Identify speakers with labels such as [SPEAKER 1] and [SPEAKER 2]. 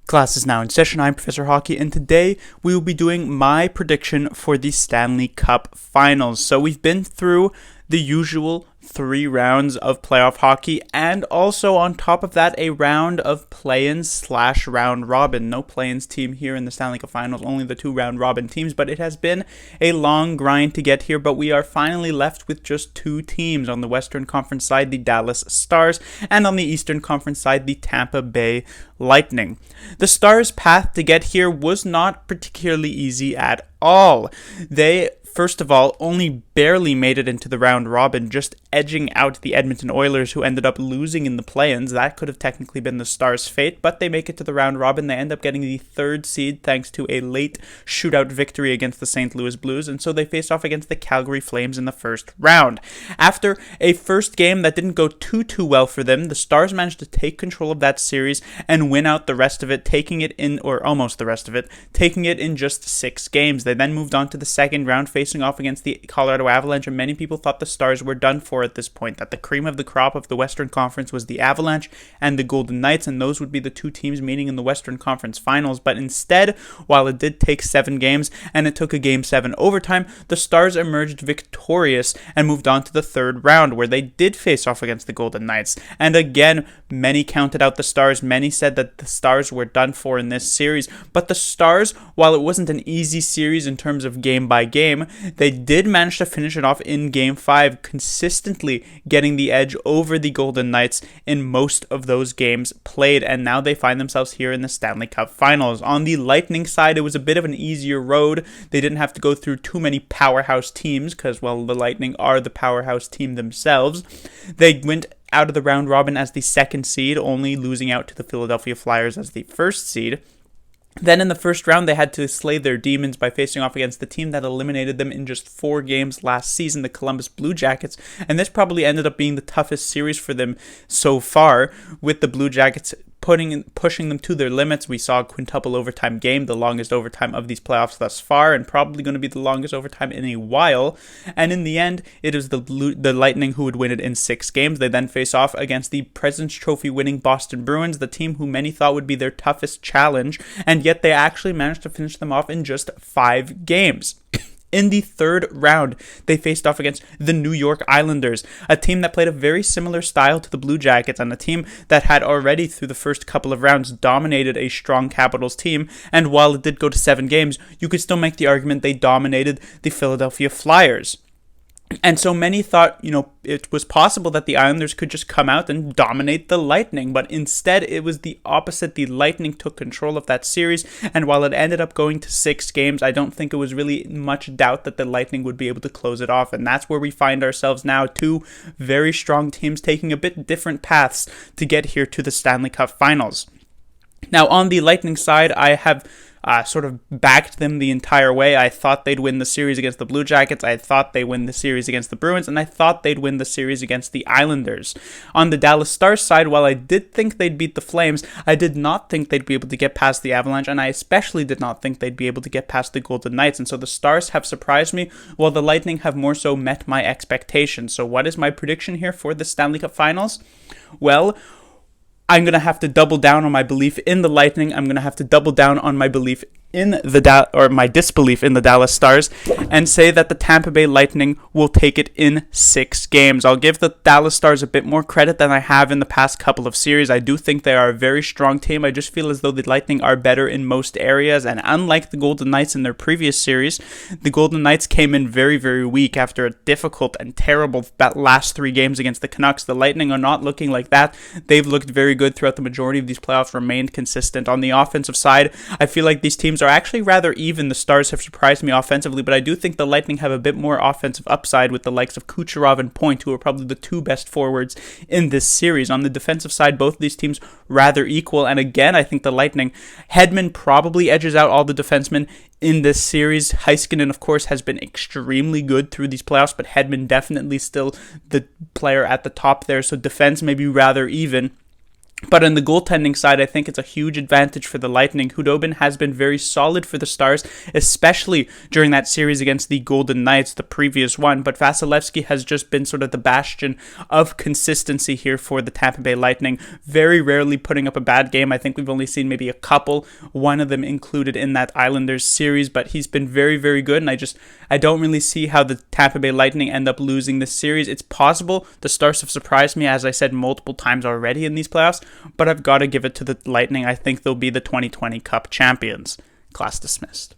[SPEAKER 1] Class is now in session. I'm Professor Hockey, and today we will be doing my prediction for the Stanley Cup Finals. So we've been through the usual 3 rounds of playoff hockey, and also on top of that, a round of play-ins / round robin. No play-ins team here in the Stanley Cup Finals, only the 2 round robin teams, but it has been a long grind to get here, but we are finally left with just 2 teams. On the Western Conference side, the Dallas Stars, and on the Eastern Conference side, the Tampa Bay Lightning. The Stars' path to get here was not particularly easy at all. They, first of all, only barely made it into the round robin, just edging out the Edmonton Oilers, who ended up losing in the play-ins. That could have technically been the Stars' fate, but they make it to the round robin. They end up getting the 3rd seed thanks to a late shootout victory against the St. Louis Blues, and so they face off against the Calgary Flames in the first round. After a first game that didn't go too well for them, the Stars managed to take control of that series and win out the rest of it, taking it in, or almost the rest of it, taking it in just 6 games. They then moved on to the second round, facing off against the Colorado Avalanche, and many people thought the Stars were done for at this point, that the cream of the crop of the Western Conference was the Avalanche and the Golden Knights, and those would be the 2 teams meeting in the Western Conference Finals. But instead, while it did take 7 games, and it took a Game 7 overtime, the Stars emerged victorious and moved on to the 3rd round, where they did face off against the Golden Knights. And again, many counted out the Stars. Many said that the Stars were done for in this series. But the Stars, while it wasn't an easy series in terms of game by game, they did manage to finish it off in Game 5, consistently getting the edge over the Golden Knights in most of those games played, and now they find themselves here in the Stanley Cup Finals. On the Lightning side, it was a bit of an easier road. They didn't have to go through too many powerhouse teams, because, well, the Lightning are the powerhouse team themselves. They went out of the round robin as the 2nd seed, only losing out to the Philadelphia Flyers as the 1st seed. Then in the first round, they had to slay their demons by facing off against the team that eliminated them in just 4 games last season, the Columbus Blue Jackets, and this probably ended up being the toughest series for them so far, with the Blue Jackets pushing them to their limits. We saw a quintuple overtime game, the longest overtime of these playoffs thus far, and probably going to be the longest overtime in a while. And in the end, it was the Lightning who would win it in 6 games. They then face off against the President's Trophy winning Boston Bruins, the team who many thought would be their toughest challenge, and yet they actually managed to finish them off in just 5 games. In the 3rd round, they faced off against the New York Islanders, a team that played a very similar style to the Blue Jackets, and a team that had already, through the first couple of rounds, dominated a strong Capitals team. And while it did go to 7 games, you could still make the argument they dominated the Philadelphia Flyers. And so many thought, it was possible that the Islanders could just come out and dominate the Lightning, but instead it was the opposite. The Lightning took control of that series, and while it ended up going to 6 games, I don't think it was really much doubt that the Lightning would be able to close it off, and that's where we find ourselves now, 2 very strong teams taking a bit different paths to get here to the Stanley Cup Finals. Now, on the Lightning side, I have sort of backed them the entire way. I thought they'd win the series against the Blue Jackets. I thought they'd win the series against the Bruins, and I thought they'd win the series against the Islanders. On the Dallas Stars side, while I did think they'd beat the Flames, I did not think they'd be able to get past the Avalanche, and I especially did not think they'd be able to get past the Golden Knights, and so the Stars have surprised me, while the Lightning have more so met my expectations. So what is my prediction here for the Stanley Cup Finals? Well, I'm going to have to double down on my belief in the Lightning. I'm going to have to double down on my belief in my disbelief in the Dallas Stars, and say that the Tampa Bay Lightning will take it in 6 games. I'll give the Dallas Stars a bit more credit than I have in the past couple of series. I do think they are a very strong team. I just feel as though the Lightning are better in most areas, and unlike the Golden Knights in their previous series, the Golden Knights came in very, very weak after a difficult and terrible last 3 games against the Canucks. The Lightning are not looking like that. They've looked very good throughout the majority of these playoffs, remained consistent. On the offensive side, I feel like these teams are actually rather even. The Stars have surprised me offensively, but I do think the Lightning have a bit more offensive upside with the likes of Kucherov and Point, who are probably the 2 best forwards in this series. On the defensive side, both of these teams rather equal, and again, I think the Lightning, Hedman probably edges out all the defensemen in this series. Heiskanen, of course, has been extremely good through these playoffs, but Hedman definitely still the player at the top there, so defense may be rather even. But on the goaltending side, I think it's a huge advantage for the Lightning. Hudobin has been very solid for the Stars, especially during that series against the Golden Knights, the previous one. But Vasilevsky has just been sort of the bastion of consistency here for the Tampa Bay Lightning, very rarely putting up a bad game. I think we've only seen maybe a couple, one of them included in that Islanders series, but he's been very, very good, and I don't really see how the Tampa Bay Lightning end up losing this series. It's possible. The Stars have surprised me, as I said multiple times already in these playoffs, but I've got to give it to the Lightning. I think they'll be the 2020 Cup champions. Class dismissed.